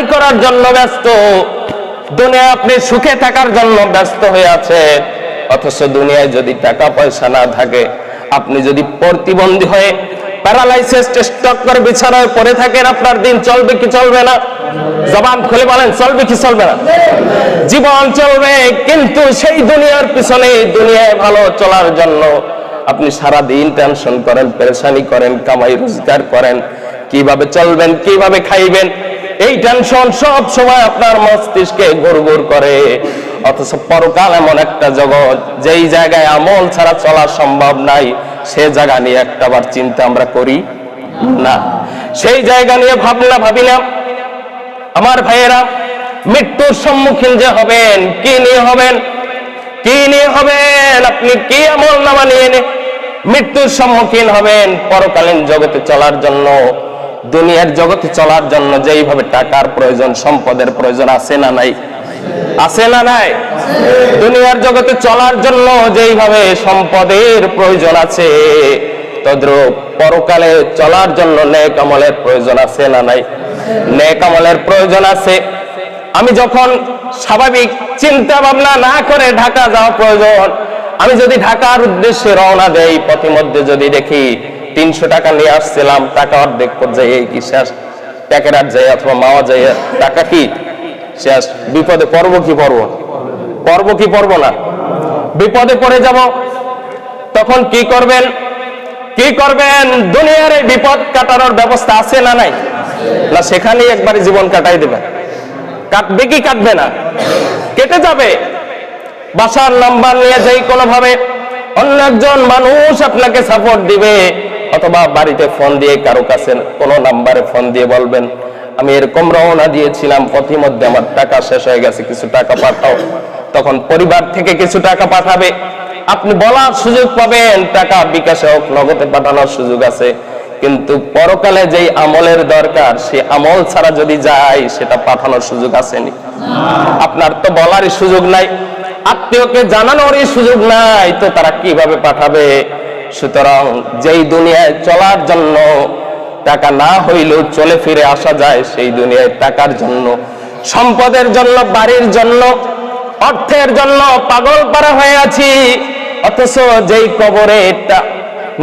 আদায় করার জন্য ব্যস্ত, দুনিয়ায় আপনি সুখে থাকার জন্য ব্যস্ত হয়ে আছেন। অথচ দুনিয়ায় যদি টাকা পয়সা না থাকে, আপনি যদি প্রতিবন্ধী হয়ে প্যারালাইসিস স্ট্রোক করে বিছানায় পড়ে থাকেন, আপনার দিন চলবে কি চলবে না? জবান খুলে বলেন, চলবে কি চলবে না? জীবন চলবে, কিন্তু সেই দুনিয়ার পিছনে, দুনিয়ায় ভালো চলার জন্য আপনি সারা দিন টেনশন করেন, পেরেশানি করেন, কামাই রোজগার করেন, কিভাবে চলবেন, কিভাবে খাইবেন, এই টেনশন সব সময় আপনার মস্তিষ্কে ঘুরঘুর করে। অথচ পরকাল এমন একটা জগৎ, যেই জায়গায় আমল ছাড়া চলা সম্ভব নাই, সে জায়গা নিয়ে একটাবার চিন্তা আমরা করি না। সেই জায়গা নিয়ে ভাবনা ভাবি না। আমার ভাইয়েরা, মৃত্যুর সম্মুখীন যে হবেন, কি নিয়ে হবেন? কি নিয়ে হবেন? আপনি কি আমল নামা নিয়ে মৃত্যুর সম্মুখীন হবেন? পরকালীন জগতে চলার জন্য, দুনিয়ার জগতে চলার জন্য যেইভাবে টাকার প্রয়োজন, সম্পদের প্রয়োজন আছে না নাই? আছে না নাই? দুনিয়ার জগতে চলার জন্য যেইভাবে সম্পদের প্রয়োজন আছে, তদ্রূপ পরকালে চলার জন্য নেক আমলের প্রয়োজন আছে না নাই? নেক আমলের প্রয়োজন আছে। আমি যখন স্বাভাবিক চিন্তা ভাবনা না করে ঢাকা যাওয়া প্রয়োজন, আমি যদি ঢাকার উদ্দেশ্যে রওনা দেই, পথিমধ্যে যদি দেখি 300 টাকা নিয়ে আসছিলাম, টাকা অর্ধেক পর্যায়ে কি শেষ, প্যাকেরাত যায় অথবা মাওয়া যায়, টাকা কি শেষ, বিপদে পড়বো কি পড়বো? পড়বো কি পড়বো না? বিপদে পড়ে যাব। তখন কি করবেন? কি করবেন? দুনিয়ার এই বিপদ কাটানোর ব্যবস্থা আছে না নাই? না সেখানেই একবারে জীবন কাটাই দেবেন? কাটবে কি কাটবে না? কেটে যাবে। বাসার নাম্বার নিয়ে যাই, কোনো ভাবে অন্য একজন মানুষ আপনাকে সাপোর্ট দিবে, অথবা বাড়িতে ফোন দিয়ে কারো কাছে কোনো নাম্বারে ফোন দিয়ে বলবেন, আমি এরকম রওনা দিয়েছিলাম, পথিমধ্যে আমার টাকা শেষ হয়ে গেছে, কিছু টাকা পাঠাও। তখন পরিবার থেকে কিছু টাকা পাঠাবে, আপনি বলার সুযোগ পাবেন, টাকা বিকাশে হোক, নগদে পাঠানোর সুযোগ আছে। কিন্তু পরকালে যেই আমলের দরকার, সে আমল ছাড়া যদি যায়, সেটা পাঠানোর সুযোগ আসেনি। আপনার তো বলারই সুযোগ নাই, আত্মীয়কে জানানোরই সুযোগ নাই, তো তারা কিভাবে পাঠাবে? সুতরাং যেই দুনিয়ায় চলার জন্য টাকা না হইলেও চলে ফিরে আসা যায়, সেই দুনিয়ায় টাকার জন্য, সম্পদের জন্য, বাড়ির জন্য, অর্থের জন্য পাগল পারা হয়ে আছি। অথচ যেই কবরে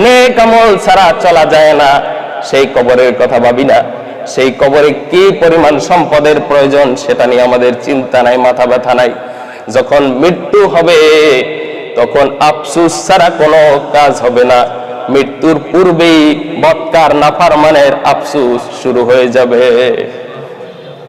নেক আমল ছাড়া চলা যায় না, সেই কবরের কথা ভাবি না। সেই কবরে কি পরিমাণ সম্পদের প্রয়োজন, সেটা নিয়ে আমাদের চিন্তা নাই, মাথা ব্যথা নাই। যখন মৃত্যু হবে, তখন আফসোস ছাড়া কোনো কাজ হবে না। মৃত্যুর পূর্বেই বৎকার নাফরমানের আফসোস শুরু হয়ে যাবে।